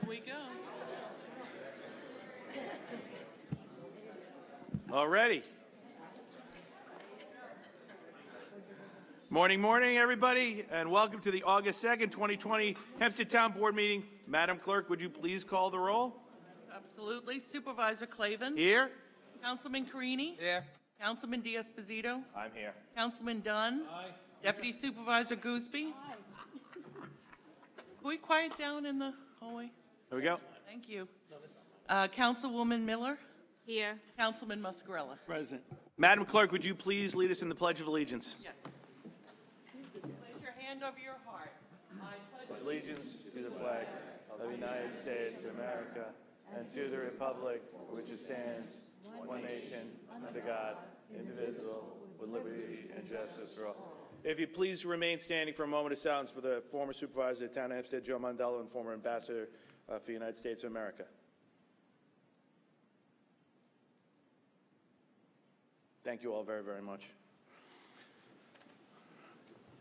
we go. Alrighty. Morning, everybody, and welcome to the August 2nd, 2020 Hempstead Town Board meeting. Madam Clerk, would you please call the roll? Absolutely. Supervisor Clavin. Here. Councilman Carini. Here. Councilman Diaz-Esposito. I'm here. Councilman Dunn. Aye. Deputy Supervisor Gooseby. Can we quiet down in the hallway? There we go. Thank you. Councilwoman Miller. Here. Councilman Muscarella. Present. Madam Clerk, would you please lead us in the Pledge of Allegiance? Yes. Place your hand over your heart. I pledge Allegiance to the flag of the United States of America and to the republic for which it stands, one nation, under God, indivisible, with liberty and justice for all. If you please remain standing for a moment of silence for the former supervisor of the town of Hempstead, Joe Mondello, and former ambassador for the United States of America. Thank you all very, very much.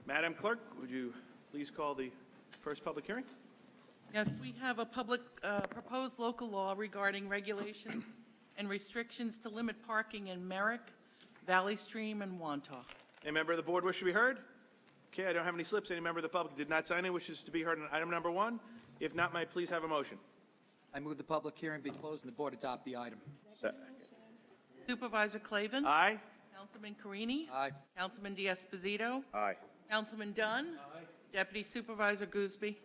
Madam Clerk, would you please call the first public hearing? Yes, we have a public proposed local law regarding regulations and restrictions to limit parking in Merrick, Valley Stream, and Wantagh. Any member of the board wish to be heard? Okay, I don't have any slips. Any member of the public did not sign in wishes to be heard on item number 1? If not, may I please have a motion? I move the public hearing be closed and the board adopt the item. Supervisor Clavin. Aye. Councilman Carini. Aye. Councilman Diaz-Esposito. Aye. Councilman Dunn. Aye. Deputy Supervisor Gooseby.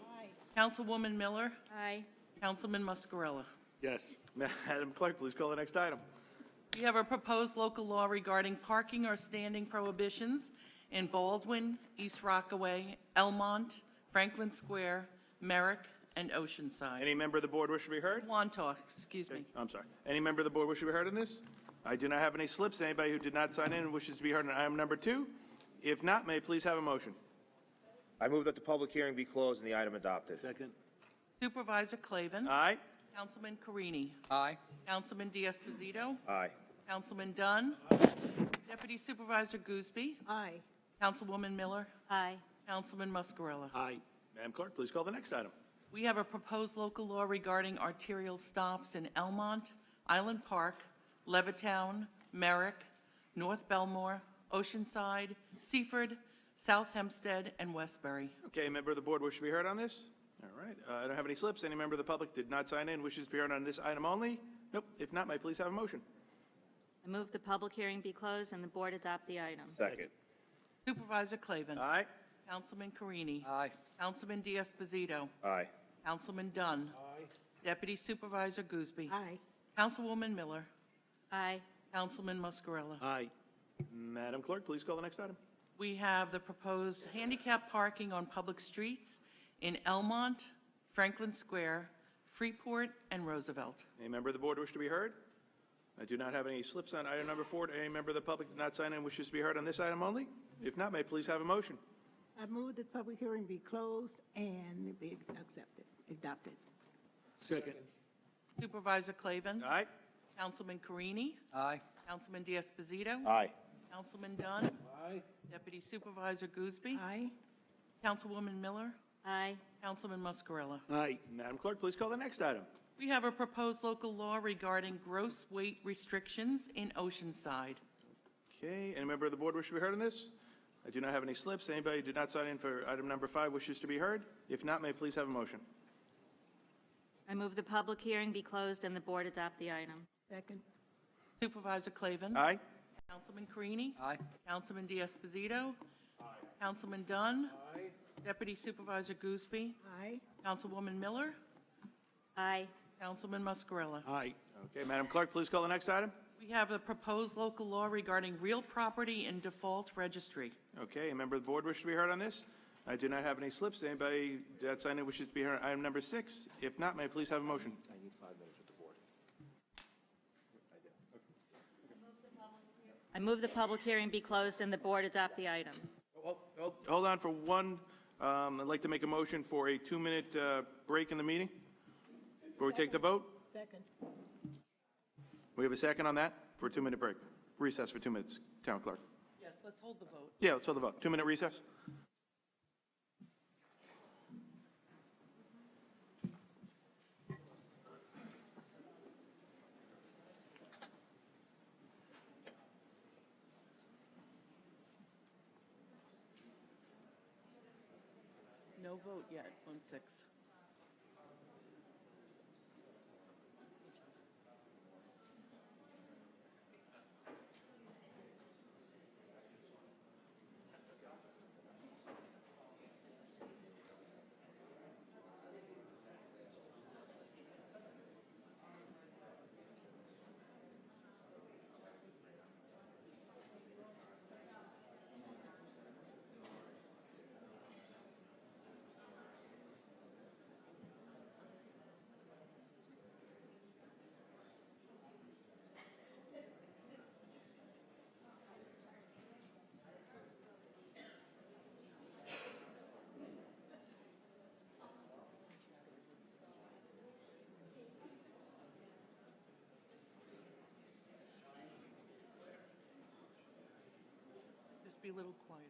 Councilwoman Miller. Aye. Councilman Muscarella. Yes. Madam Clerk, please call the next item. We have a proposed local law regarding parking or standing prohibitions in Baldwin, East Rockaway, Elmont, Franklin Square, Merrick, and Oceanside. Any member of the board wish to be heard? Wantagh, excuse me. I'm sorry. Any member of the board wish to be heard on this? I do not have any slips. Anybody who did not sign in wishes to be heard on item number 2? If not, may I please have a motion? I move that the public hearing be closed and the item adopted. Second. Supervisor Clavin. Aye. Councilman Carini. Aye. Councilman Diaz-Esposito. Aye. Councilman Dunn. Deputy Supervisor Gooseby. Aye. Councilwoman Miller. Aye. Councilman Muscarella. Aye. Madam Clerk, please call the next item. We have a proposed local law regarding arterial stops in Elmont, Island Park, Levittown, Merrick, North Belmore, Oceanside, Seaford, South Hempstead, and Westbury. Okay, a member of the board wish to be heard on this? All right. I don't have any slips. Any member of the public did not sign in wishes to be heard on this item only? Nope. If not, may I please have a motion? I move the public hearing be closed and the board adopt the item. Second. Supervisor Clavin. Aye. Councilman Carini. Aye. Councilman Diaz-Esposito. Aye. Councilman Dunn. Aye. Deputy Supervisor Gooseby. Aye. Councilwoman Miller. Aye. Councilman Muscarella. Aye. Madam Clerk, please call the next item. We have the proposed handicap parking on public streets in Elmont, Franklin Square, Freeport, and Roosevelt. Any member of the board wish to be heard? I do not have any slips on item number 4. Any member of the public did not sign in wishes to be heard on this item only? If not, may I please have a motion? I move that public hearing be closed and be adopted. Second. Supervisor Clavin. Aye. Councilman Carini. Aye. Councilman Diaz-Esposito. Aye. Councilman Dunn. Aye. Deputy Supervisor Gooseby. Aye. Councilwoman Miller. Aye. Councilman Muscarella. Aye. Madam Clerk, please call the next item. We have a proposed local law regarding gross weight restrictions in Oceanside. Okay, any member of the board wish to be heard on this? I do not have any slips. Anybody who did not sign in for item number 5 wishes to be heard? If not, may I please have a motion? I move the public hearing be closed and the board adopt the item. Second. Supervisor Clavin. Aye. Councilman Carini. Aye. Councilman Diaz-Esposito. Councilman Dunn. Aye. Deputy Supervisor Gooseby. Aye. Councilwoman Miller. Aye. Councilman Muscarella. Aye. Okay, Madam Clerk, please call the next item. We have a proposed local law regarding real property in default registry. Okay, a member of the board wish to be heard on this? I do not have any slips. Anybody that signed in wishes to be heard on item number 6? If not, may I please have a motion? I need 5 minutes with the board. I move the public hearing be closed and the board adopt the item. Hold on for one. I'd like to make a motion for a 2-minute break in the meeting before we take the vote. Second. We have a second on that for a 2-minute break. Recess for 2 minutes, Town Clerk. Yes, let's hold the vote. Yeah, let's hold the vote. 2-minute recess. No vote yet on 6. Just be a little quieter.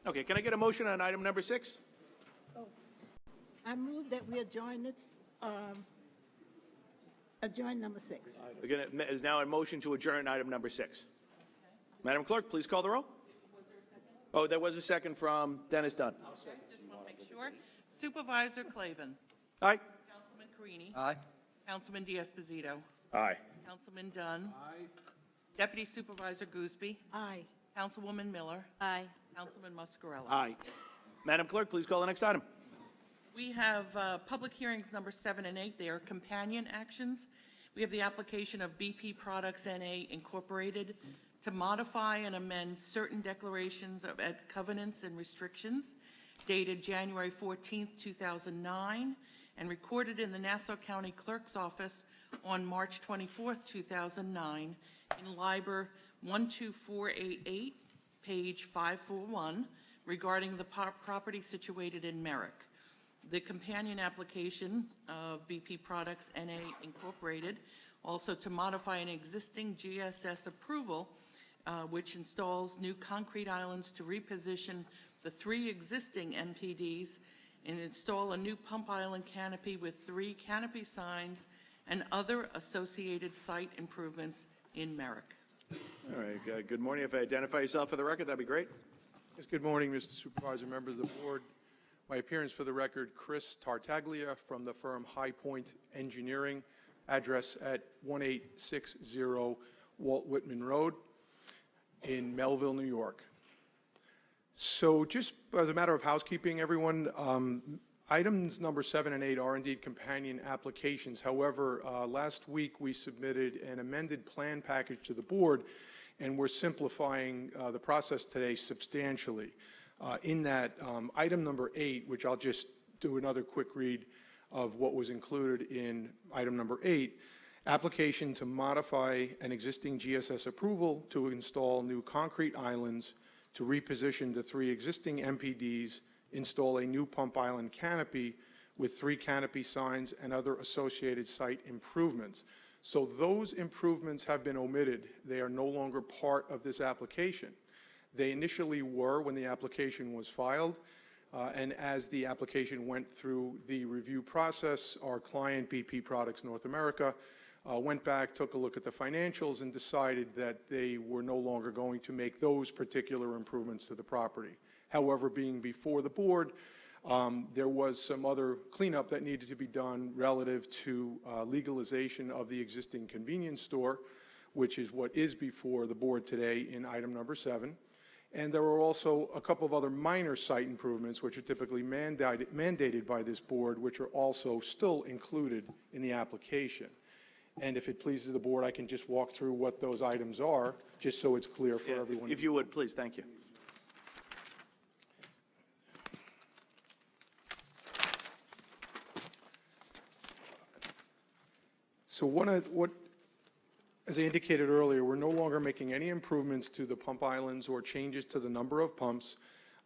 Okay, can I get a motion on item number 6? I move that we adjourn this, adjourn number 6. Is now in motion to adjourn item number 6. Madam Clerk, please call the roll. Oh, there was a second from Dennis Dunn. Okay, just want to make sure. Supervisor Clavin. Aye. Councilman Carini. Aye. Councilman D'Esposito. Aye. Councilman Dunn. Aye. Deputy Supervisor Gooseby. Aye. Councilwoman Miller. Aye. Councilman Muscarella. Aye. Madam Clerk, please call the next item. We have public hearings number 7 and 8. They are companion actions. We have the application of BP Products N.A. Incorporated to modify and amend certain declarations of covenants and restrictions dated January 14th, 2009, and recorded in the Nassau County Clerk's Office on March 24th, 2009, in Liber 12488, page 541, regarding the property situated in Merrick. The companion application of BP Products N.A. Incorporated, also to modify an existing GSS approval, which installs new concrete islands to reposition the 3 existing NPDs and install a new pump island canopy with 3 canopy signs and other associated site improvements in Merrick. All right, good morning. If I identify yourself for the record, that'd be great. Yes, good morning, Mr. Supervisor, members of the board. My appearance for the record, Chris Tartaglia from the firm High Point Engineering, address at 1860 Walt Whitman Road in Melville, New York. So just as a matter of housekeeping, everyone, Items number 7 and 8 are indeed companion applications. However, last week we submitted an amended plan package to the board, and we're simplifying the process today substantially. In that, item number 8, which I'll just do another quick read of what was included in item number 8, application to modify an existing GSS approval to install new concrete islands, to reposition the 3 existing MPDs, install a new pump island canopy with 3 canopy signs and other associated site improvements. So those improvements have been omitted. They are no longer part of this application. They initially were when the application was filed, and as the application went through the review process, our client, BP Products North America, went back, took a look at the financials, and decided that they were no longer going to make those particular improvements to the property. However, being before the board, there was some other cleanup that needed to be done relative to legalization of the existing convenience store, which is what is before the board today in item number 7. And there were also a couple of other minor site improvements, which are typically mandated by this board, which are also still included in the application. And if it pleases the board, I can just walk through what those items are, just so it's clear for everyone. If you would, please, thank you. So as I indicated earlier, we're no longer making any improvements to the pump islands or changes to the number of pumps.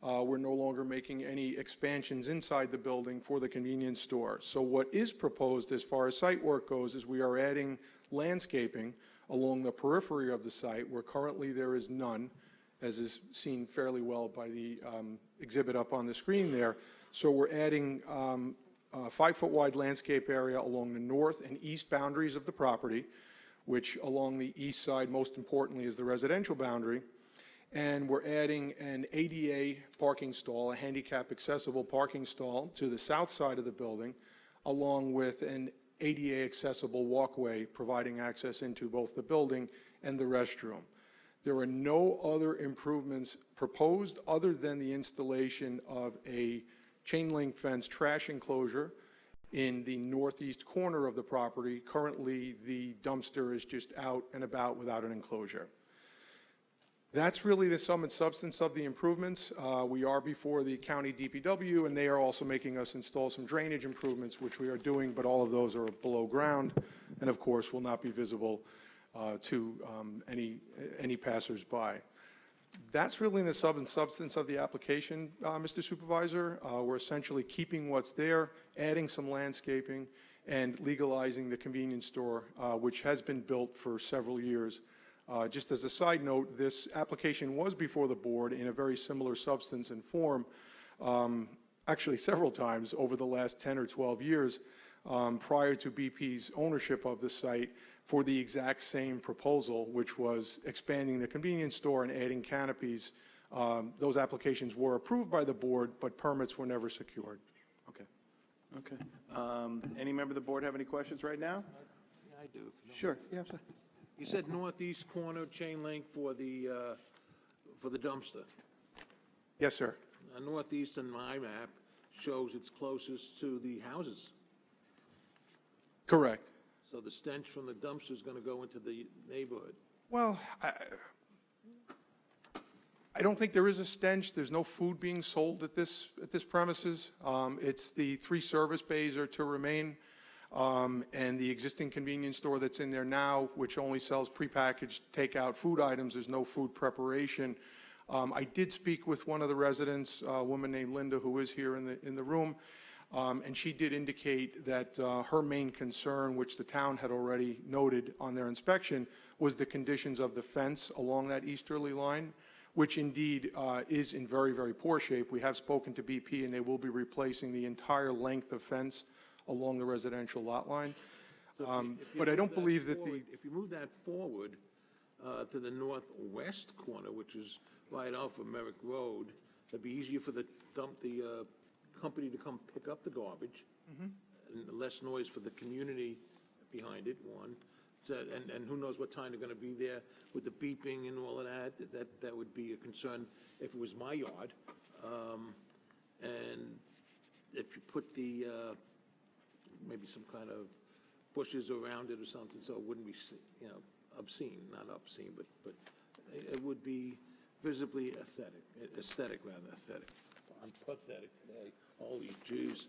We're no longer making any expansions inside the building for the convenience store. So what is proposed as far as site work goes is we are adding landscaping along the periphery of the site where currently there is none, as is seen fairly well by the exhibit up on the screen there. So we're adding a 5-foot wide landscape area along the north and east boundaries of the property, which along the east side, most importantly, is the residential boundary. And we're adding an ADA parking stall, a handicap accessible parking stall to the south side of the building, along with an ADA accessible walkway providing access into both the building and the restroom. There are no other improvements proposed other than the installation of a chain link fence trash enclosure in the northeast corner of the property. Currently, the dumpster is just out and about without an enclosure. That's really the sum and substance of the improvements. We are before the county DPW, and they are also making us install some drainage improvements, which we are doing, but all of those are below ground and, of course, will not be visible to any passersby. That's really the sum and substance of the application, Mr. Supervisor. We're essentially keeping what's there, adding some landscaping, and legalizing the convenience store, which has been built for several years. Just as a side note, this application was before the board in a very similar substance and form, actually several times over the last 10 or 12 years prior to BP's ownership of the site, for the exact same proposal, which was expanding the convenience store and adding canopies. Those applications were approved by the board, but permits were never secured. Okay. Okay. Any member of the board have any questions right now? I do. Sure. Yeah, sir. You said northeast corner chain link for the dumpster. Yes, sir. Northeast in my map shows it's closest to the houses. Correct. So the stench from the dumpster is going to go into the neighborhood. Well, I don't think there is a stench. There's no food being sold at this premises. It's the 3 service bays are to remain, and the existing convenience store that's in there now, which only sells prepackaged takeout food items. There's no food preparation. I did speak with one of the residents, a woman named Linda, who is here in the room. And she did indicate that her main concern, which the town had already noted on their inspection, was the conditions of the fence along that easterly line, which indeed is in very, very poor shape. We have spoken to BP, and they will be replacing the entire length of fence along the residential lot line. But I don't believe that if you move that forward to the northwest corner, which is right off of Merrick Road, it'd be easier for the company to come pick up the garbage, and less noise for the community behind it, one. So, and who knows what time they're going to be there with the beeping and all of that. That would be a concern if it was my yard. And if you put the, maybe some kind of bushes around it or something, so it wouldn't be, obscene, not obscene, but it would be visibly aesthetic rather than aesthetic. I'm pathetic today. Holy Jews.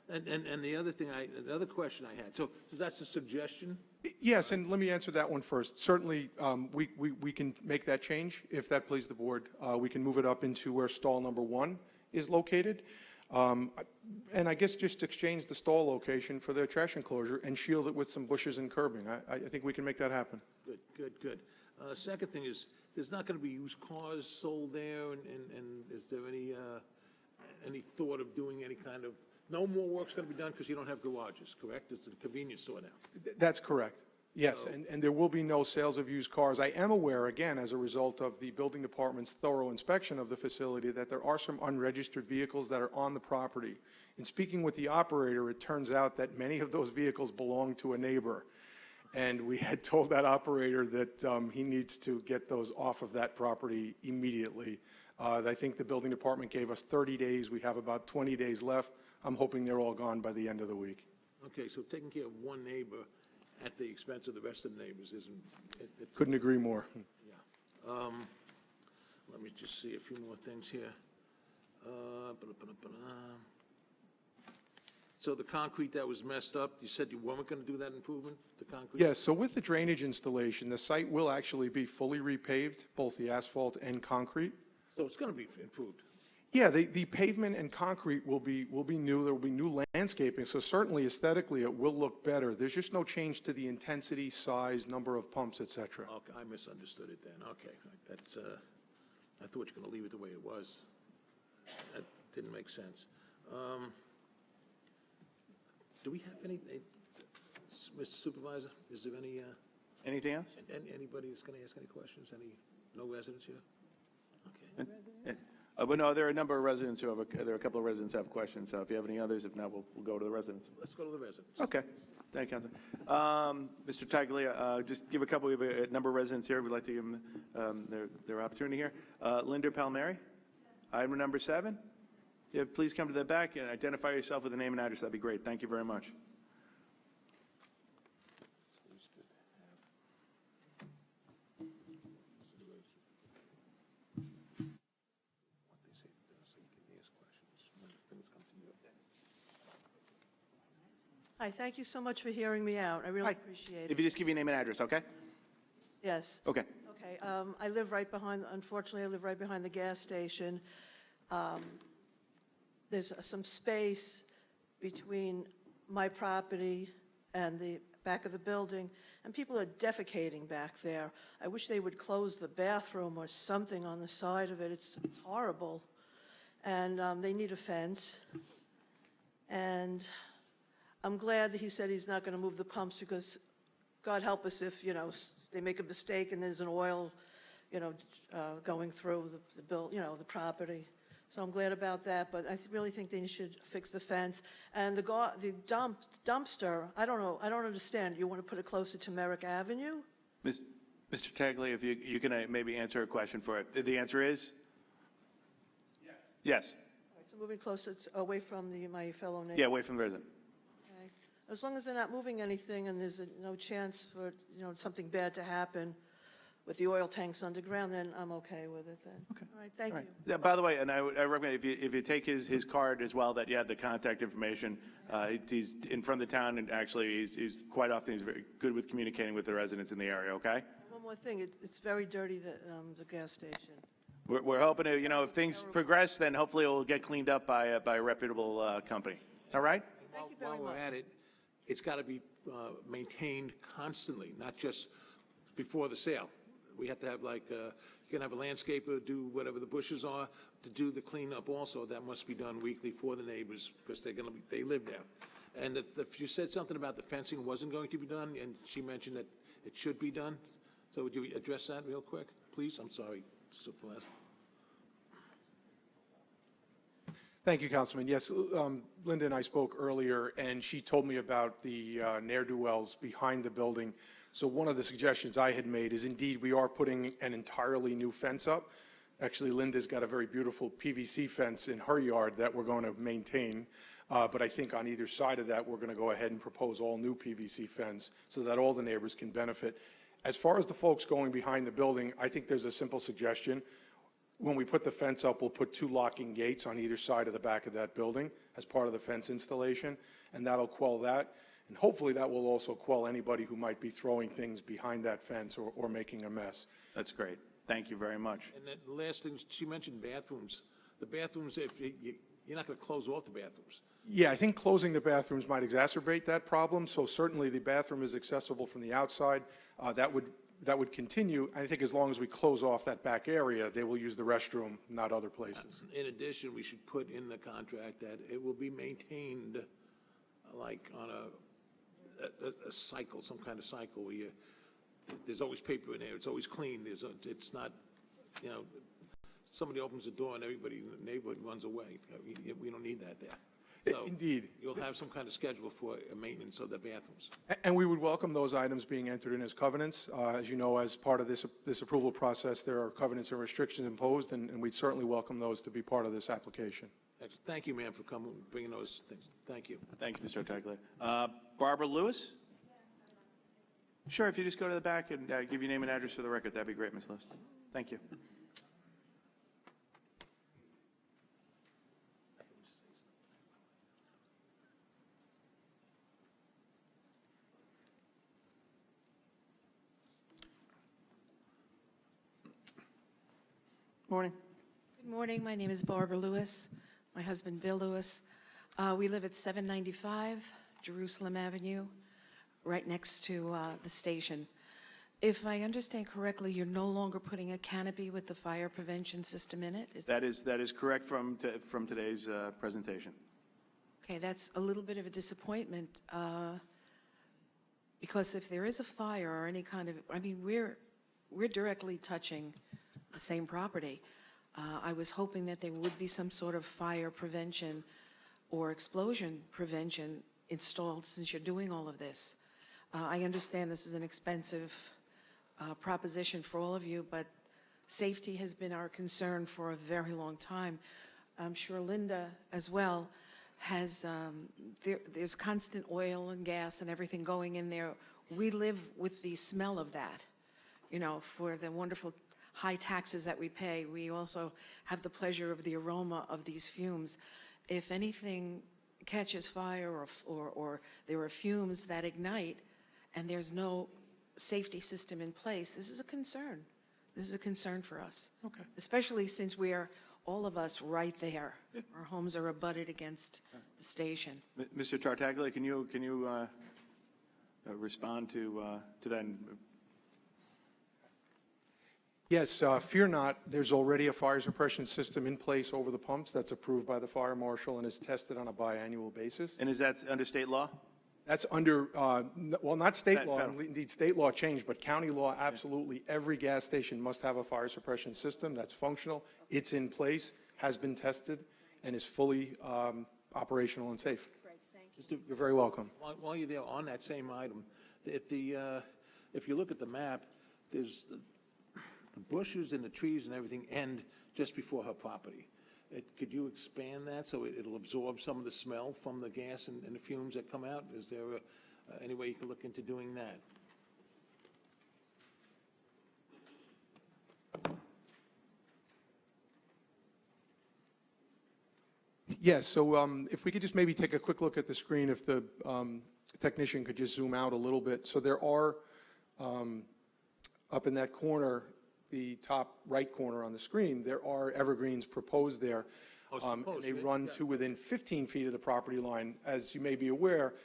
And the other thing, another question I had, so that's a suggestion? Yes, and let me answer that one first. Certainly, we can make that change if that pleases the board. We can move it up into where stall number 1 is located. And I guess just exchange the stall location for the trash enclosure and shield it with some bushes and curbing. I think we can make that happen. Good. Second thing is, there's not going to be used cars sold there, and is there any thought of doing any kind of, no more work's going to be done because you don't have garages, correct? It's a convenience store now. That's correct. Yes, and there will be no sales of used cars. I am aware, again, as a result of the building department's thorough inspection of the facility, that there are some unregistered vehicles that are on the property. In speaking with the operator, it turns out that many of those vehicles belong to a neighbor. And we had told that operator that he needs to get those off of that property immediately. I think the building department gave us 30 days. We have about 20 days left. I'm hoping they're all gone by the end of the week. Okay, so taking care of one neighbor at the expense of the rest of the neighbors isn't... Couldn't agree more. Yeah. Let me just see a few more things here. So the concrete that was messed up, you said you weren't going to do that improvement, the concrete? Yes, so with the drainage installation, the site will actually be fully repaved, both the asphalt and concrete. So it's going to be improved? Yeah, the pavement and concrete will be new. There will be new landscaping, so certainly aesthetically it will look better. There's just no change to the intensity, size, number of pumps, et cetera. Okay, I misunderstood it then. Okay, that's, I thought you were going to leave it the way it was. That didn't make sense. Do we have any, Mr. Supervisor, is there any, Anything else? anybody that's going to ask any questions? No residents here? Okay. But no, there are a number of residents who have, there are a couple of residents who have questions, so if you have any others, if not, we'll go to the residents. Let's go to the residents. Okay. Thank you, Councilman. Mr. Taglia, just give a couple of a number of residents here. We'd like to give them their opportunity here. Linda Palmieri, item number 7. Yeah, please come to the back and identify yourself with a name and address. That'd be great. Thank you very much. Hi, thank you so much for hearing me out. I really appreciate it. If you just give your name and address, okay? Yes. Okay. Okay, I live right behind, unfortunately, I live right behind the gas station. There's some space between my property and the back of the building, and people are defecating back there. I wish they would close the bathroom or something on the side of it. It's horrible. And they need a fence. And I'm glad that he said he's not going to move the pumps, because God help us if, they make a mistake and there's an oil, going through the property. So I'm glad about that, but I really think they should fix the fence. And the dumpster, I don't know, I don't understand. You want to put it closer to Merrick Avenue? Mr. Taglia, if you can maybe answer a question for it. The answer is? Yes. Yes. All right, so moving closer away from my fellow neighbor. Yeah, away from the resident. Okay. As long as they're not moving anything and there's no chance for, something bad to happen with the oil tanks underground, then I'm okay with it then. Okay. All right, thank you. Yeah, by the way, and I recommend if you take his card as well, that you have the contact information. He's in front of the town, and actually he's quite often he's very good with communicating with the residents in the area. Okay. One more thing, it's very dirty, the gas station. We're hoping to, if things progress, then hopefully it will get cleaned up by a reputable company. All right. Thank you very While much. we're at it, it's got to be maintained constantly, not just before the sale. We have to have you can have a landscaper do whatever the bushes are to do the cleanup also. That must be done weekly for the neighbors, because they live there. And if you said something about the fencing wasn't going to be done, and she mentioned that it should be done, so would you address that real quick, please? I'm sorry, Supervisor. Thank you, Councilman. Yes, Linda and I spoke earlier, and she told me about the ne'er-do-wells behind the building. So one of the suggestions I had made is, indeed, we are putting an entirely new fence up. Actually, Linda's got a very beautiful PVC fence in her yard that we're going to maintain. But I think on either side of that, we're going to go ahead and propose all new PVC fence so that all the neighbors can benefit. As far as the folks going behind the building, I think there's a simple suggestion. When we put the fence up, we'll put 2 locking gates on either side of the back of that building as part of the fence installation, and that'll quell that. And hopefully that will also quell anybody who might be throwing things behind that fence or making a mess. That's great. Thank you very much. And then the last thing, she mentioned bathrooms. The bathrooms, if you're not going to close off the bathrooms. Yeah, I think closing the bathrooms might exacerbate that problem, so certainly the bathroom is accessible from the outside. That would continue. I think as long as we close off that back area, they will use the restroom, not other places. In addition, we should put in the contract that it will be maintained like on a cycle, some kind of cycle where there's always paper in there, it's always clean, it's not, somebody opens the door and everybody in the neighborhood runs away. We don't need that there. So Indeed. you'll have some kind of schedule for maintenance of the bathrooms. And we would welcome those items being entered in as covenants. As you know, as part of this approval process, there are covenants and restrictions imposed, and we'd certainly welcome those to be part of this application. Excellent. Thank you, ma'am, for coming, bringing those things. Thank you. Thank you, Mr. Tartaglia. Barbara Lewis? Sure, if you just go to the back and give your name and address for the record, that'd be great, Ms. Lewis. Thank you. Morning. Good morning. My name is Barbara Lewis. My husband, Bill Lewis. We live at 795 Jerusalem Avenue, right next to the station. If I understand correctly, you're no longer putting a canopy with the fire prevention system in it? That is correct from today's presentation. Okay, that's a little bit of a disappointment, because if there is a fire or any kind of, we're directly touching the same property. I was hoping that there would be some sort of fire prevention or explosion prevention installed since you're doing all of this. I understand this is an expensive proposition for all of you, but safety has been our concern for a very long time. I'm sure Linda as well has, there's constant oil and gas and everything going in there. We live with the smell of that, for the wonderful high taxes that we pay. We also have the pleasure of the aroma of these fumes. If anything catches fire or there are fumes that ignite and there's no safety system in place, this is a concern. This is a concern for us. Okay. Especially since we are, all of us, right there. Yeah. Our homes are abutted against the station. Mr. Tartaglia, can you respond to that? Yes, fear not. There's already a fire suppression system in place over the pumps that's approved by the fire marshal and is tested on a biannual basis. And is that under state law? That's under, well, not state law. Federal. Indeed, state law changed, but county law, absolutely. Yeah. Every gas station must have a fire suppression system that's functional. It's in place, has been tested, and is fully operational and safe. Great, thank you. You're very welcome. While you're there, on that same item, if you look at the map, there's the bushes and the trees and everything end just before her property. Could you expand that so it'll absorb some of the smell from the gas and the fumes that come out? Is there any way you can look into doing that? Yes, so if we could just maybe take a quick look at the screen, if the technician could just zoom out a little bit. So there are, up in that corner, the top right corner on the screen, there are evergreens proposed there. And they run to within 15 feet of the property line. As you may be aware,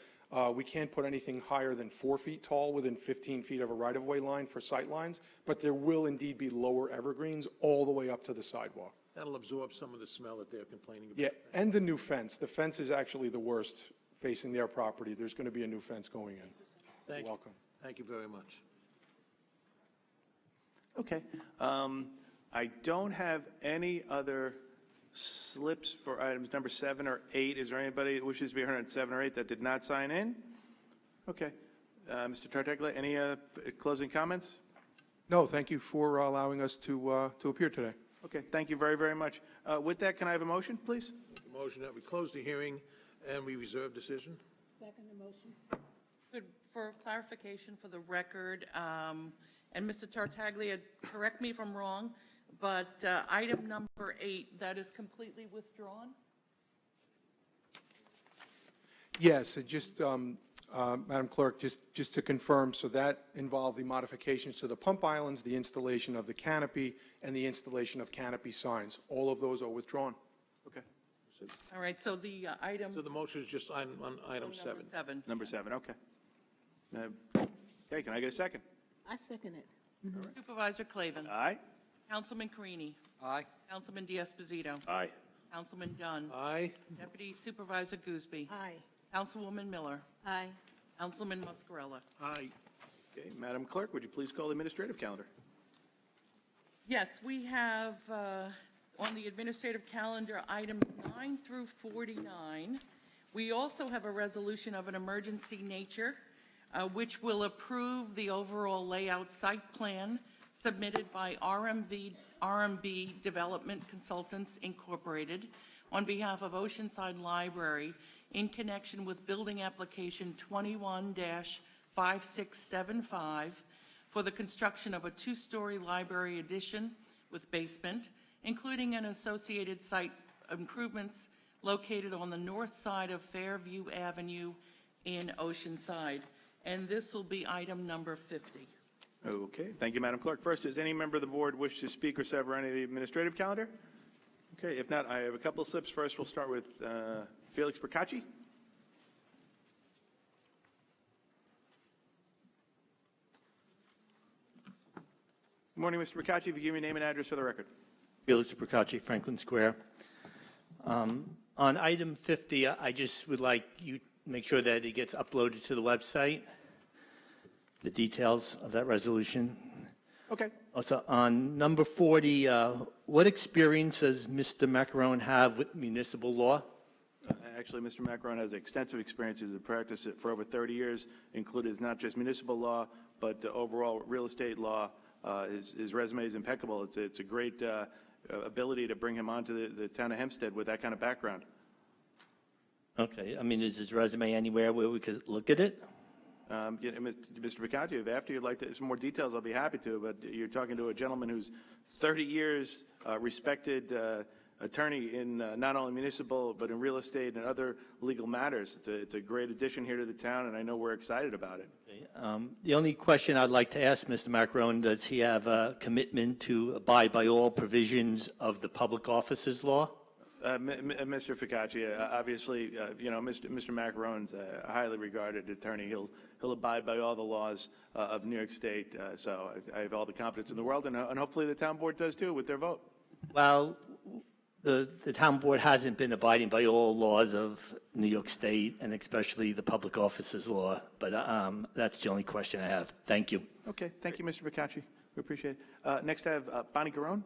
we can't put anything higher than 4 feet tall within 15 feet of a right-of-way line for sight lines, but there will indeed be lower evergreens all the way up to the sidewalk. That'll absorb some of the smell that they're complaining about. Yeah, and the new fence. The fence is actually the worst facing their property. There's going to be a new fence going in. You're welcome. Thank you very much. Okay. I don't have any other slips for items number 7 or 8. Is there anybody that wishes to be heard on 7 or 8 that did not sign in? Okay. Mr. Tartaglia, any closing comments? No, thank you for allowing us to appear today. Okay, thank you very, very much. With that, can I have a motion, please? Motion that we close the hearing and we reserve decision. Second the motion. Good. For clarification for the record, and Mr. Tartaglia, correct me if I'm wrong, but item number 8, that is completely withdrawn? Yes, it just, Madam Clerk, just to confirm, so that involved the modifications to the pump islands, the installation of the canopy, and the installation of canopy signs. All of those are withdrawn. Okay. All right, so the item. So the motion is just on item 7. Number 7. Number 7, okay. Okay, can I get a second? I second it. Supervisor Clavin. Aye? Councilman Carini. Aye. Councilman Diaz-Pozito. Aye. Councilman Dunn. Aye. Deputy Supervisor Gooseby. Aye. Councilwoman Miller. Aye. Councilman Muscarella. Aye. Okay, Madam Clerk, would you please call the administrative calendar? Yes, we have on the administrative calendar items 9 through 49. We also have a resolution of an emergency nature, which will approve the overall layout site plan submitted by RMB Development Consultants Incorporated on behalf of Oceanside Library in connection with building application 21-5675 for the construction of a 2-story library addition with basement, including an associated site improvements located on the north side of Fairview Avenue in Oceanside. And this will be item number 50. Okay, thank you, Madam Clerk. First, does any member of the board wish to speak or sever any of the administrative calendar? Okay, if not, I have a couple of slips. First, we'll start with Felix Procacci. Good morning, Mr. Procacci. If you give me name and address for the record. Felix Procacci, Franklin Square. On item 50, I just would like you to make sure that it gets uploaded to the website, the details of that resolution. Okay. Also, on number 40, what experience does Mr. Macarone have with municipal law? Actually, Mr. Macaron has extensive experience as a practice for over 30 years, included not just municipal law, but overall real estate law. His resume is impeccable. It's a great ability to bring him onto the town of Hempstead with that kind of background. Okay, I mean, is his resume anywhere where we could look at it? Mr. Picaccio, if after you'd like some more details, I'll be happy to, but you're talking to a gentleman who's 30 years respected attorney in not only municipal, but in real estate and other legal matters. It's a great addition here to the town, and I know we're excited about it. Okay, the only question I'd like to ask Mr. Macarone, does he have a commitment to abide by all provisions of the public offices law? Mr. Ficacci, obviously, Mr. Macarone's a highly regarded attorney. He'll abide by all the laws of New York State. So I have all the confidence in the world, and hopefully the town board does too with their vote. Well, the town board hasn't been abiding by all laws of New York State, and especially the public offices law. But that's the only question I have. Thank you. Okay, thank you, Mr. Ficacci. We appreciate it. Next, I have Bonnie Garone.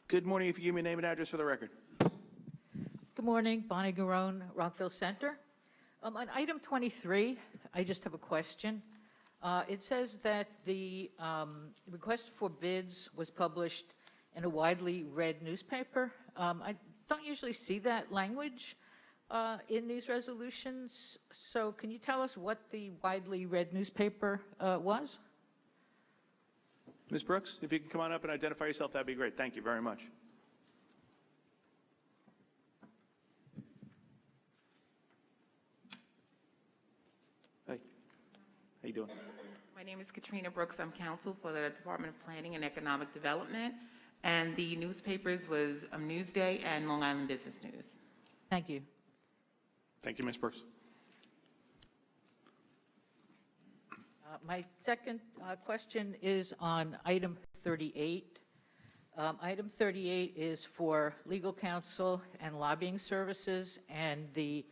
Good morning. If you give me a name and address for the record. Good morning, Bonnie Garone, Rockville Center. On item 23, I just have a question. It says that the request for bids was published in a widely read newspaper. I don't usually see that language in these resolutions. So can you tell us what the widely read newspaper was? Ms. Brooks, if you can come on up and identify yourself, that'd be great. Thank you very much. Hi. How you doing? My name is Katrina Brooks. I'm counsel for the Department of Planning and Economic Development. And the newspapers was Newsday and Long Island Business News. Thank you. Thank you, Ms. Brooks. My second question is on item 38. Item 38 is for legal counsel and lobbying services, and the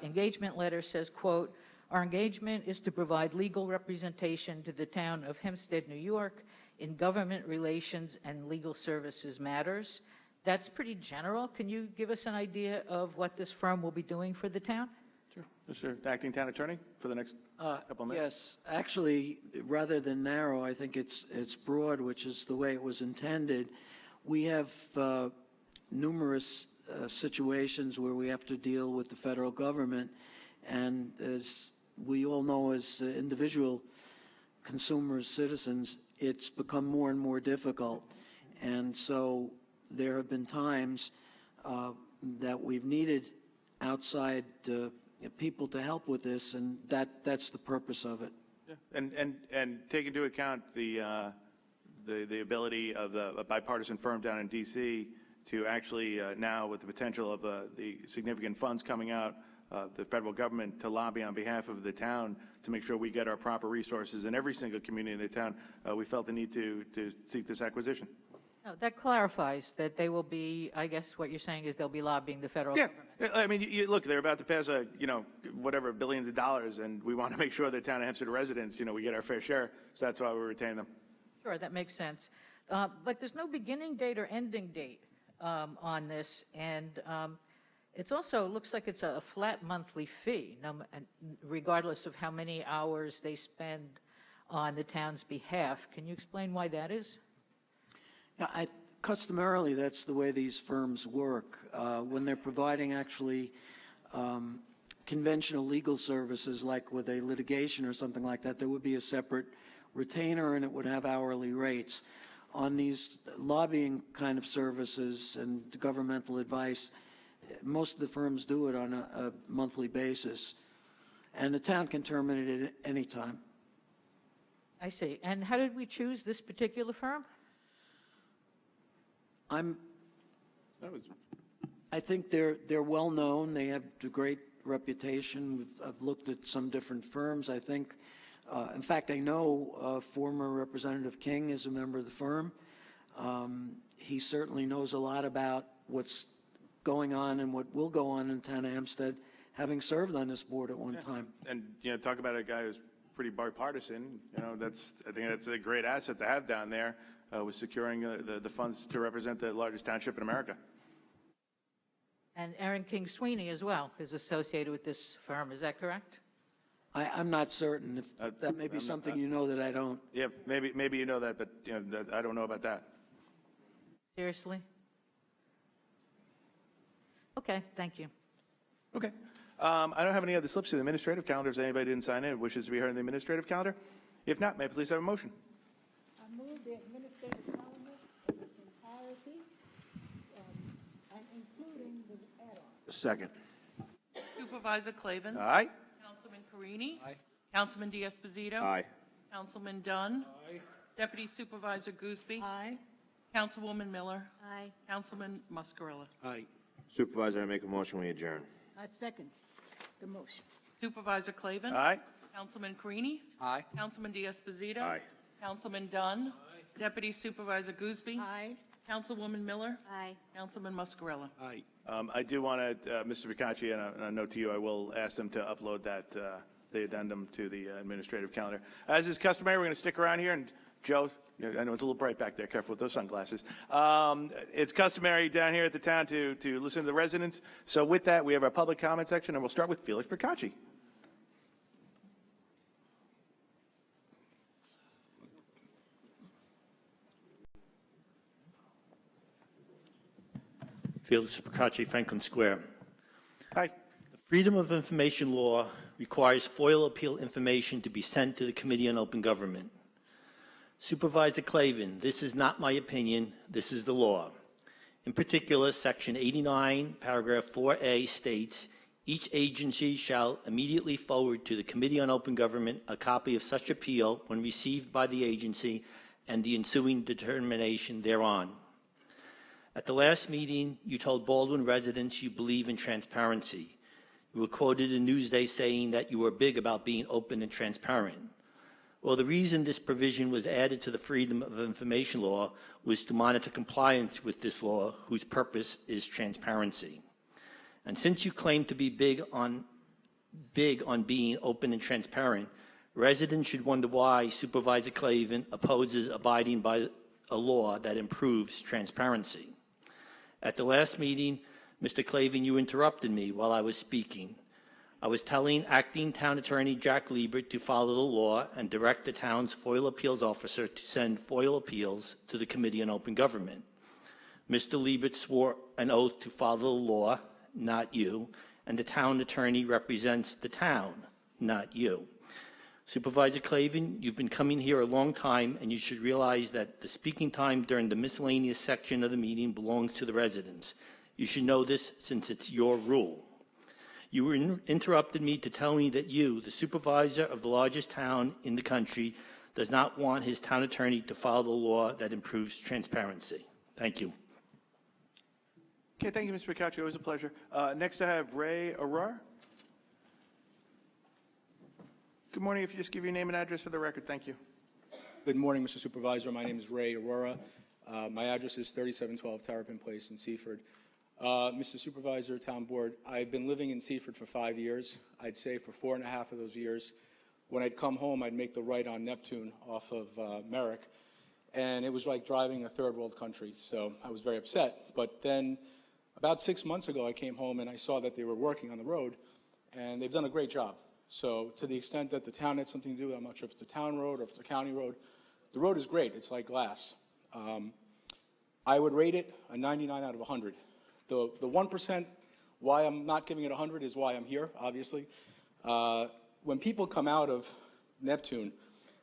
engagement letter says, quote, "Our engagement is to provide legal representation to the town of Hempstead, New York, in government relations and legal services matters." That's pretty general. Can you give us an idea of what this firm will be doing for the town? Sure. Mr. Acting Town Attorney, for the next couple of minutes. Yes, actually, rather than narrow, I think it's broad, which is the way it was intended. We have numerous situations where we have to deal with the federal government, and as we all know, as individual consumers, citizens, it's become more and more difficult. And so there have been times that we've needed outside people to help with this, and that's the purpose of it. Yeah. And take into account the ability of a bipartisan firm down in D.C. to actually now, with the potential of the significant funds coming out, the federal government to lobby on behalf of the town to make sure we get our proper resources in every single community in the town. We felt the need to seek this acquisition. No, that clarifies that they will be, I guess what you're saying is they'll be lobbying the federal government. I mean, look, they're about to pass whatever, billions of dollars, and we want to make sure the town of Hempstead residents, we get our fair share, so that's why we retain them. Sure, that makes sense. But there's no beginning date or ending date on this, and it's also looks like it's a flat monthly fee, regardless of how many hours they spend on the town's behalf. Can you explain why that is? Yeah, customarily, that's the way these firms work. When they're providing actually conventional legal services, like with a litigation or something like that, there would be a separate retainer and it would have hourly rates. On these lobbying kind of services and governmental advice, most of the firms do it on a monthly basis, and the town can terminate it at any time. I see. And how did we choose this particular firm? I think they're well known. They have a great reputation. I've looked at some different firms. I think, in fact, I know former Representative King is a member of the firm. He certainly knows a lot about what's going on and what will go on in the town of Hempstead, having served on this board at one time. And talk about a guy who's pretty bipartisan. I think that's a great asset to have down there. Was securing the funds to represent the largest township in America. And Aaron King Sweeney as well is associated with this firm. Is that correct? I'm not certain. If that may be something you know that I don't. Yeah, maybe you know that, but I don't know about that. Seriously? Okay, thank you. Okay. I don't have any other slips to the administrative calendar. If anybody didn't sign in, wishes to be heard on the administrative calendar. If not, may I please have a motion? I move the administrative calendar in its entirety, and including the add-on. Second. Supervisor Clavin. Aye. Councilman Carini. Aye. Councilman D'Esposito. Aye. Councilman Dunn. Aye. Deputy Supervisor Gooseby. Aye. Councilwoman Miller. Aye. Councilman Muscarella. Aye. Supervisor, I make a motion, we adjourn. I second the motion. Supervisor Clavin. Aye. Councilman Carini. Aye. Councilman D'Esposito. Aye. Councilman Dunn. Deputy Supervisor Gooseby. Aye. Councilwoman Miller. Aye. Councilman Muscarella. Aye. I do want to, Mr. Bicacci, and a note to you, I will ask them to upload that, the addendum to the administrative calendar. As is customary, we're going to stick around here, and Joe, I know it's a little bright back there, careful with those sunglasses. It's customary down here at the town to listen to the residents. So with that, we have our public comment section, and we'll start with Felix Bicacci. Felix Bicacci, Franklin Square. Hi. The Freedom of Information Law requires FOIL appeal information to be sent to the Committee on Open Government. Supervisor Clavin, this is not my opinion, this is the law. In particular, Section 89, Paragraph 4A states, each agency shall immediately forward to the Committee on Open Government a copy of such appeal when received by the agency and the ensuing determination thereon. At the last meeting, you told Baldwin residents you believe in transparency. You were quoted in Newsday saying that you were big about being open and transparent. Well, the reason this provision was added to the Freedom of Information Law was to monitor compliance with this law, whose purpose is transparency. And since you claim to be big on being open and transparent, residents should wonder why Supervisor Clavin opposes abiding by a law that improves transparency. At the last meeting, Mr. Clavin, you interrupted me while I was speaking. I was telling Acting Town Attorney Jack Liebert to follow the law and direct the town's FOIL appeals officer to send FOIL appeals to the Committee on Open Government. Mr. Liebert swore an oath to follow the law, not you, and the town attorney represents the town, not you. Supervisor Clavin, you've been coming here a long time, and you should realize that the speaking time during the miscellaneous section of the meeting belongs to the residents. You should know this since it's your rule. You interrupted me to tell me that you, the supervisor of the largest town in the country, does not want his town attorney to follow the law that improves transparency. Thank you. Okay, thank you, Mr. McCouchy. Always a pleasure. Next, I have Ray Arar. Good morning. If you just give your name and address for the record, thank you. Good morning, Mr. Supervisor. My name is Ray Aurora. My address is 3712 Terrapin Place in Seaford. Mr. Supervisor, Town Board, I've been living in Seaford for 5 years. I'd say for 4.5 of those years, when I'd come home, I'd make the right on Neptune off of Merrick, and it was like driving a third world country, so I was very upset. But then about 6 months ago, I came home and I saw that they were working on the road, and they've done a great job. So to the extent that the town had something to do with it, I'm not sure if it's a town road or if it's a county road, the road is great. It's like glass. I would rate it a 99 out of 100. The 1% why I'm not giving it 100 is why I'm here, obviously. When people come out of Neptune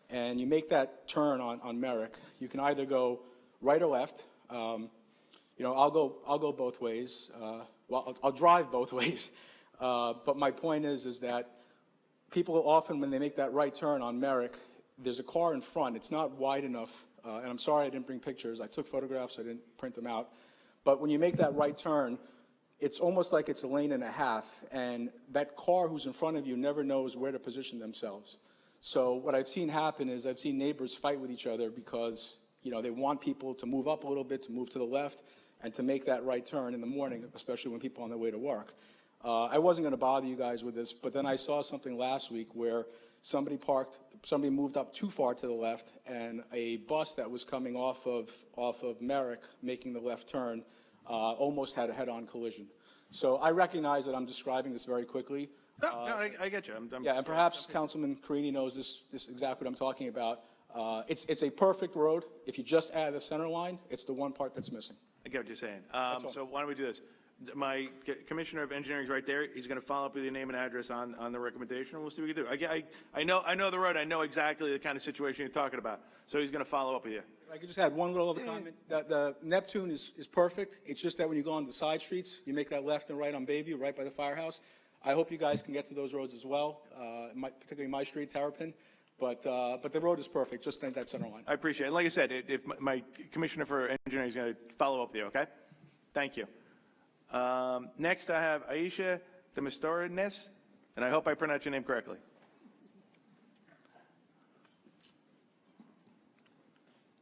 and you make that turn on Merrick, you can either go right or left. You know, I'll go both ways. Well, I'll drive both ways. But my point is that people often, when they make that right turn on Merrick, there's a car in front. It's not wide enough. And I'm sorry I didn't bring pictures. I took photographs. I didn't print them out. But when you make that right turn, it's almost like it's a lane and a half, and that car who's in front of you never knows where to position themselves. So what I've seen happen is I've seen neighbors fight with each other because, you know, they want people to move up a little bit, to move to the left, and to make that right turn in the morning, especially when people are on their way to work. I wasn't going to bother you guys with this, but then I saw something last week where somebody moved up too far to the left, and a bus that was coming off of Merrick, making the left turn, almost had a head-on collision. So I recognize that I'm describing this very quickly. No, I get you. Yeah, and perhaps Councilman Carini knows this exactly what I'm talking about. It's a perfect road. If you just add the center line, it's the one part that's missing. I get what you're saying. So why don't we do this? My Commissioner of Engineering is right there. He's going to follow up with your name and address on the recommendation, and we'll see what we can do. I know the road. I know exactly the kind of situation you're talking about. So he's going to follow up with you. I could just add one little other comment. The Neptune is perfect. It's just that when you go on the side streets, you make that left and right on Bayview, right by the firehouse. I hope you guys can get to those roads as well, particularly my street, Terrapin. But the road is perfect. Just think that center line. I appreciate it. And like I said, if my Commissioner for Engineering is going to follow up with you, okay? Thank you. Next, I have Aisha Demosthenes, and I hope I pronounced your name correctly.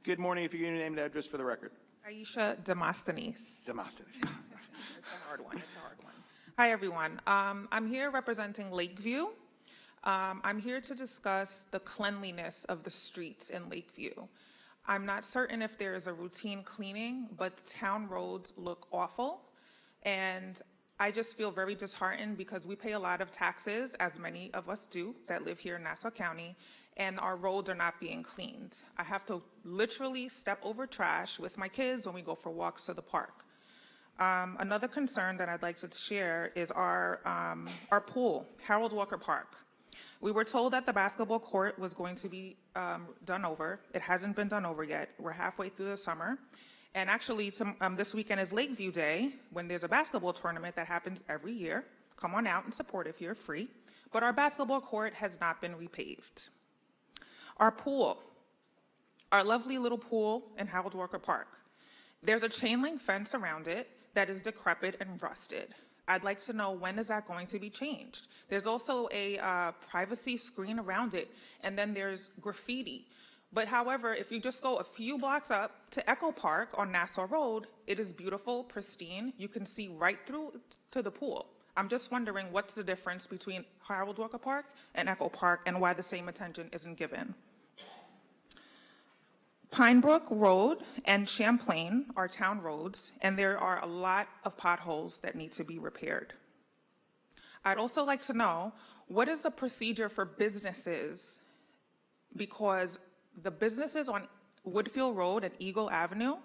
Good morning. If you give your name and address for the record. Aisha Demosthenes. Demosthenes. It's a hard one. Hi, everyone. I'm here representing Lakeview. I'm here to discuss the cleanliness of the streets in Lakeview. I'm not certain if there is a routine cleaning, but the town roads look awful. And I just feel very disheartened because we pay a lot of taxes, as many of us do that live here in Nassau County, and our roads are not being cleaned. I have to literally step over trash with my kids when we go for walks to the park. Another concern that I'd like to share is our pool, Harold Walker Park. We were told that the basketball court was going to be done over. It hasn't been done over yet. We're halfway through the summer. And actually, this weekend is Lakeview Day, when there's a basketball tournament that happens every year. Come on out and support if you're free. But our basketball court has not been repaved. Our pool, our lovely little pool in Harold Walker Park. There's a chain link fence around it that is decrepit and rusted. I'd like to know, when is that going to be changed? There's also a privacy screen around it, and then there's graffiti. But however, if you just go a few blocks up to Echo Park on Nassau Road, it is beautiful, pristine. You can see right through to the pool. I'm just wondering what's the difference between Harold Walker Park and Echo Park and why the same attention isn't given. Pinebrook Road and Champlain are town roads, and there are a lot of potholes that need to be repaired. I'd also like to know, what is the procedure for businesses? Because the businesses on Woodfield Road and Eagle Avenue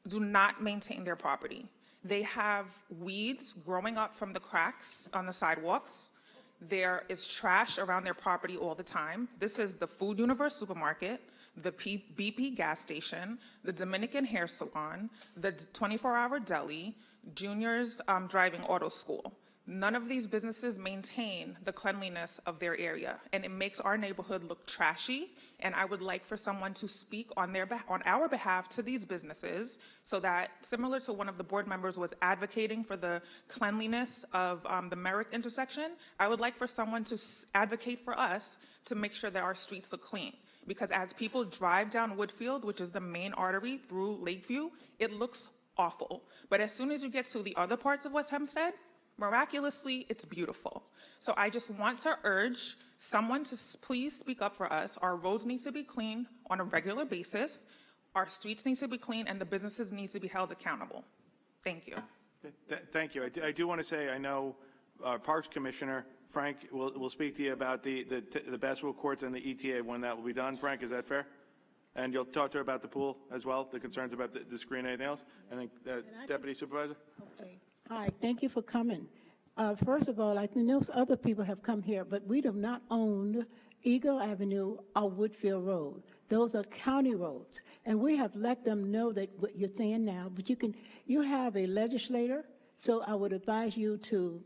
do not maintain their property. They have weeds growing up from the cracks on the sidewalks. There is trash around their property all the time. This is the Food Universe supermarket, the BP gas station, the Dominican hair salon, the 24-hour deli, Junior's driving auto school. None of these businesses maintain the cleanliness of their area, and it makes our neighborhood look trashy. And I would like for someone to speak on our behalf to these businesses, so that, similar to one of the board members was advocating for the cleanliness of the Merrick intersection, I would like for someone to advocate for us to make sure that our streets look clean. Because as people drive down Woodfield, which is the main artery through Lakeview, it looks awful. But as soon as you get to the other parts of West Hempstead, miraculously, it's beautiful. So I just want to urge someone to please speak up for us. Our roads need to be clean on a regular basis. Our streets need to be clean, and the businesses need to be held accountable. Thank you. Thank you. I do want to say, I know our Parks Commissioner, Frank, will speak to you about the basketball courts and the ETA when that will be done. Frank, is that fair? And you'll talk to her about the pool as well, the concerns about the screen and anything else? I think, Deputy Supervisor? Okay. Hi, thank you for coming. First of all, I know other people have come here, but we do not own Eagle Avenue or Woodfield Road. Those are county roads, and we have let them know that what you're saying now, but you have a legislator, so I would advise you to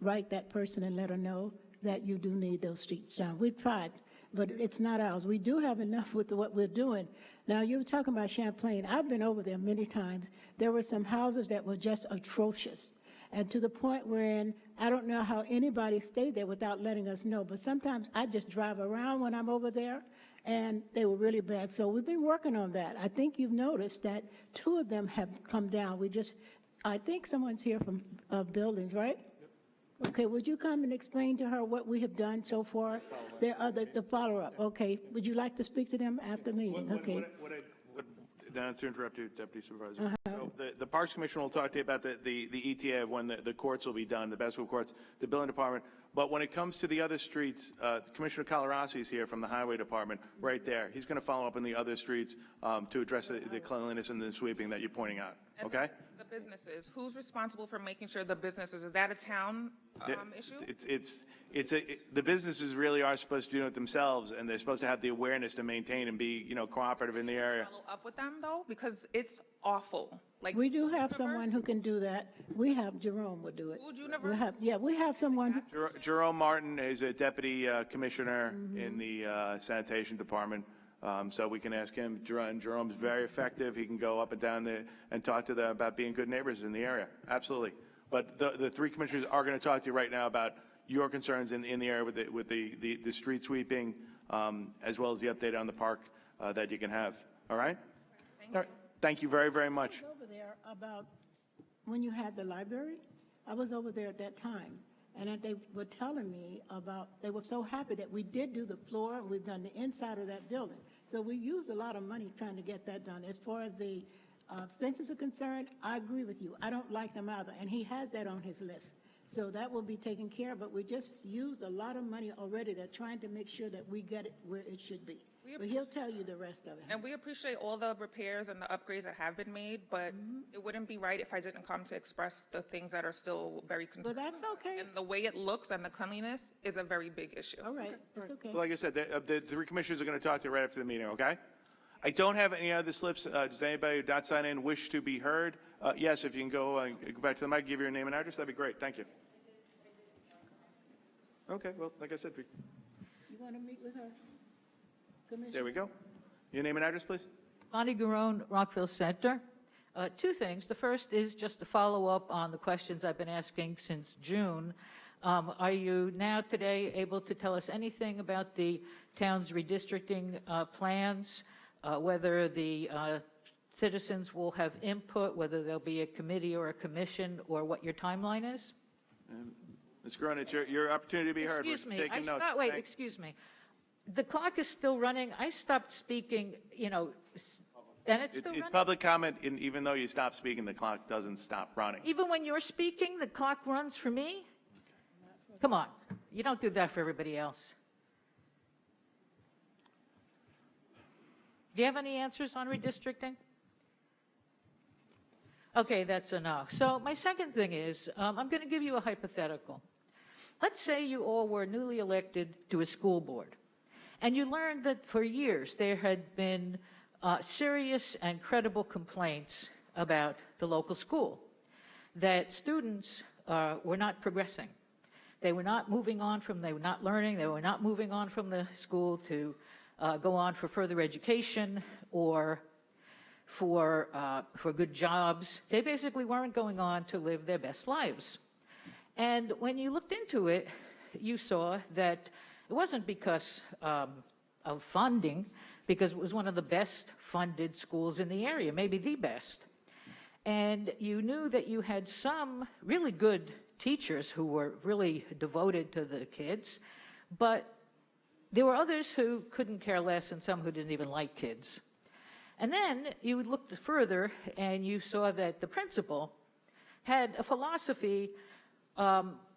write that person and let her know that you do need those streets done. We've tried, but it's not ours. We do have enough with what we're doing. Now, you were talking about Champlain. I've been over there many times. There were some houses that were just atrocious, and to the point wherein I don't know how anybody stayed there without letting us know, but sometimes I just drive around when I'm over there, and they were really bad. So we've been working on that. I think you've noticed that 2 of them have come down. I think someone's here from buildings, right? Okay, would you come and explain to her what we have done so far? There are the follow-up. Okay, would you like to speak to them after the meeting? Okay. Not to interrupt you, Deputy Supervisor. So the Parks Commission will talk to you about the ETA of when the courts will be done, the basketball courts, the building department. But when it comes to the other streets, Commissioner Calarasi is here from the Highway Department, right there. He's going to follow up on the other streets to address the cleanliness and the sweeping that you're pointing out. Okay? The businesses, who's responsible for making sure the businesses, is that a town issue? The businesses really are supposed to do it themselves, and they're supposed to have the awareness to maintain and be, cooperative in the area. Follow up with them though, because it's awful. Like, we do have someone who can do that. We have Jerome would do it. We have someone. Jerome Martin is a deputy commissioner in the sanitation department. So we can ask him. Jerome's very effective. He can go up and down there and talk to them about being good neighbors in the area. Absolutely. But the 3 commissioners are going to talk to you right now about your concerns in the area with the street sweeping, as well as the update on the park that you can have. All right? Thank you very, very much. I was over there about when you had the library. I was over there at that time, and they were telling me they were so happy that we did do the floor, and we've done the inside of that building. So we used a lot of money trying to get that done. As far as the fences are concerned, I agree with you. I don't like them either, and he has that on his list. So that will be taken care of, but we just used a lot of money already. They're trying to make sure that we get it where it should be. But he'll tell you the rest of it. And we appreciate all the repairs and the upgrades that have been made, but it wouldn't be right if I didn't come to express the things that are still very concerning. But that's okay. And the way it looks and the cleanliness is a very big issue. All right, that's okay. Well, like I said, the 3 commissioners are going to talk to you right after the meeting, okay? I don't have any other slips. Does anybody who not sign in wish to be heard? Yes, if you can go back to the mic, give your name and address, that'd be great. Thank you. Okay, well, like I said, You want to meet with her, Commissioner? there we go. Your name and address, please. Bonnie Garone, Rockville Center. 2 things. The first is just to follow up on the questions I've been asking since June. Are you now today able to tell us anything about the town's redistricting plans, whether the citizens will have input, whether there'll be a committee or a commission, or what your timeline is? Ms. Garone, it's your opportunity to be heard. Excuse me. Taking notes. Wait, excuse me. The clock is still running. I stopped speaking, and it's still running? It's public comment, and even though you stop speaking, the clock doesn't stop running. Even when you're speaking, the clock runs for me? Come on, you don't do that for everybody else. Do you have any answers on redistricting? Okay, that's a no. So my second thing is, I'm going to give you a hypothetical. Let's say you all were newly elected to a school board, and you learned that for years there had been serious and credible complaints about the local school, that students were not progressing. They were not moving on from, they were not learning, they were not moving on from the school to go on for further education or for good jobs. They basically weren't going on to live their best lives. And when you looked into it, you saw that it wasn't because of funding, because it was one of the best funded schools in the area, maybe the best. And you knew that you had some really good teachers who were really devoted to the kids, but there were others who couldn't care less and some who didn't even like kids. And then you looked further and you saw that the principal had a philosophy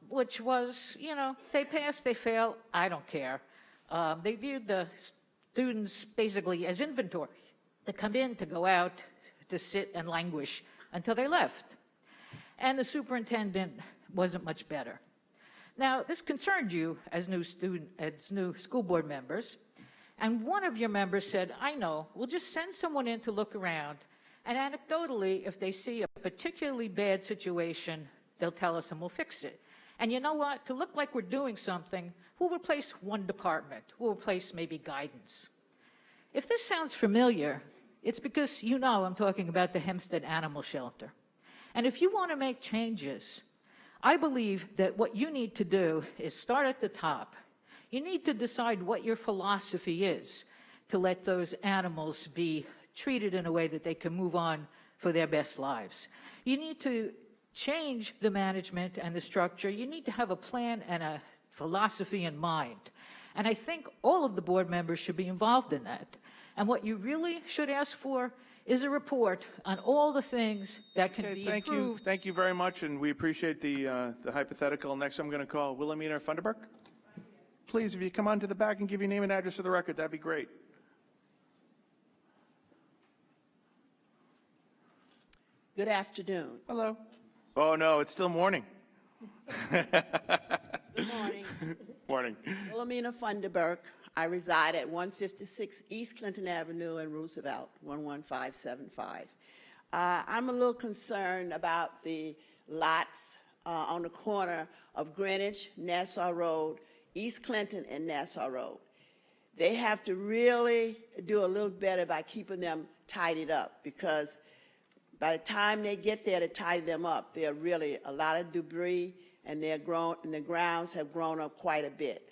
which was, you know, they pass, they fail, I don't care. They viewed the students basically as inventory to come in, to go out, to sit and languish until they left. And the superintendent wasn't much better. Now, this concerned you as new school board members, and one of your members said, I know, we'll just send someone in to look around, and anecdotally, if they see a particularly bad situation, they'll tell us and we'll fix it. And you know what? To look like we're doing something, we'll replace one department. We'll replace maybe guidance. If this sounds familiar, it's because you know I'm talking about the Hempstead Animal Shelter. And if you want to make changes, I believe that what you need to do is start at the top. You need to decide what your philosophy is to let those animals be treated in a way that they can move on for their best lives. You need to change the management and the structure. You need to have a plan and a philosophy in mind. And I think all of the board members should be involved in that. And what you really should ask for is a report on all the things that can be improved. Thank you very much, and we appreciate the hypothetical. Next, I'm going to call Wilhelmina Funderburk. Please, if you come on to the back and give your name and address for the record, that'd be great. Good afternoon. Hello. Oh, no, it's still morning. Good morning. Morning. Wilhelmina Funderburk. I reside at 156 East Clinton Avenue in Roosevelt, 11575. I'm a little concerned about the lots on the corner of Greenwich, Nassau Road, East Clinton, and Nassau Road. They have to really do a little better by keeping them tidied up, because by the time they get there to tidy them up, there are really a lot of debris, and the grounds have grown up quite a bit.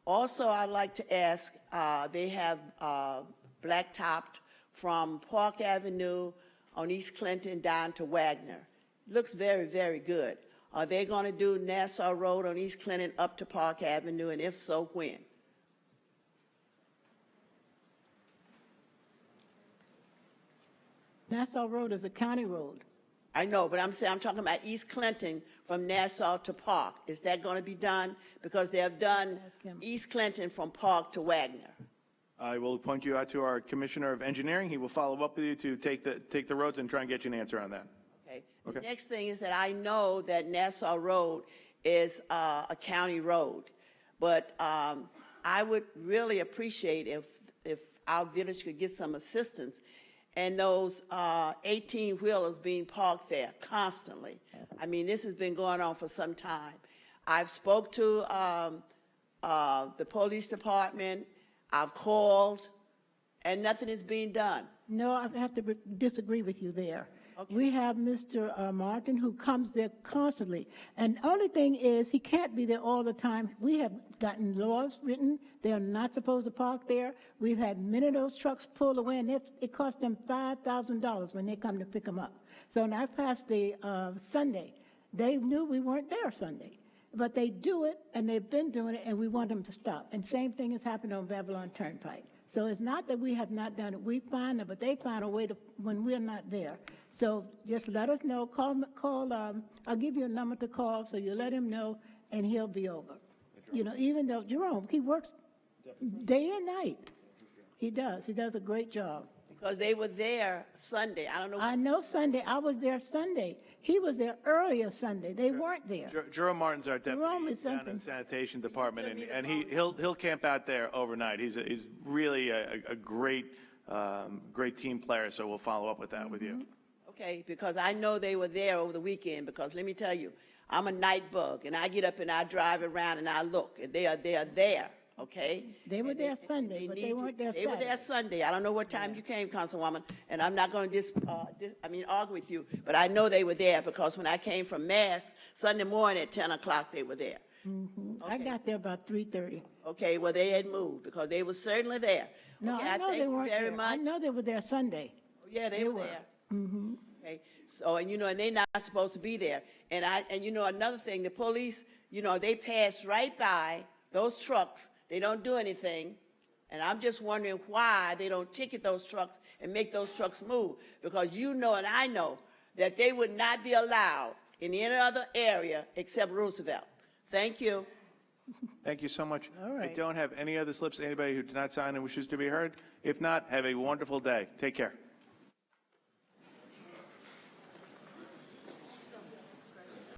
Also, I'd like to ask, they have blacktopped from Park Avenue on East Clinton down to Wagner. Looks very, very good. Are they going to do Nassau Road on East Clinton up to Park Avenue, and if so, when? Nassau Road is a county road. I know, but I'm talking about East Clinton from Nassau to Park. Is that going to be done? Because they have done East Clinton from Park to Wagner. I will point you out to our Commissioner of Engineering. He will follow up with you to take the roads and try and get you an answer on that. Okay. The next thing is that I know that Nassau Road is a county road, but I would really appreciate if our village could get some assistance and those 18-wheelers being parked there constantly. I mean, this has been going on for some time. I've spoke to the police department, I've called, and nothing is being done. No, I have to disagree with you there. Okay. We have Mr. Martin, who comes there constantly. And the only thing is, he can't be there all the time. We have gotten laws written. They're not supposed to park there. We've had many of those trucks pulled away, and it cost them $5,000 when they come to pick them up. So when I passed the Sunday, they knew we weren't there Sunday. But they do it, and they've been doing it, and we want them to stop. And same thing has happened on Babylon Turnpike. So it's not that we have not done it. We find it, but they find a way to when we're not there. So just let us know. Call. I'll give you a number to call, so you let him know, and he'll be over. You know, even though Jerome, he works day and night. He does. He does a great job. Because they were there Sunday. I don't know. I know Sunday. I was there Sunday. He was there earlier Sunday. They weren't there. Jerome Martin's our Jerome deputy is down in something. the sanitation department, and he'll camp out there overnight. He's really a great great team player. So we'll follow up with that with you. Okay, because I know they were there over the weekend, because let me tell you, I'm a night bug, and I get up and I drive around and I look, and they are there, okay? They were there Sunday, but they weren't there They were there Sunday. I don't know what time you came, Councilwoman, and I'm not going to argue with you, but I know they were there, because when I came from Mass Sunday morning at 10 o'clock, they were there. I got there about 3:30. Okay, well, they had moved, because they were certainly there. No, Okay, I know thank they you weren't very there. much. I know they were there Sunday. Yeah, they were there. Okay, so, and and they're not supposed to be there. And another thing, the police, they pass right by those trucks. They don't do anything. And I'm just wondering why they don't ticket those trucks and make those trucks move. Because and I know that they would not be allowed in any other area except Roosevelt. Thank you. Thank you so much. All right. I don't have any other slips. Anybody who did not sign and wishes to be heard? If not, have a wonderful day. Take care.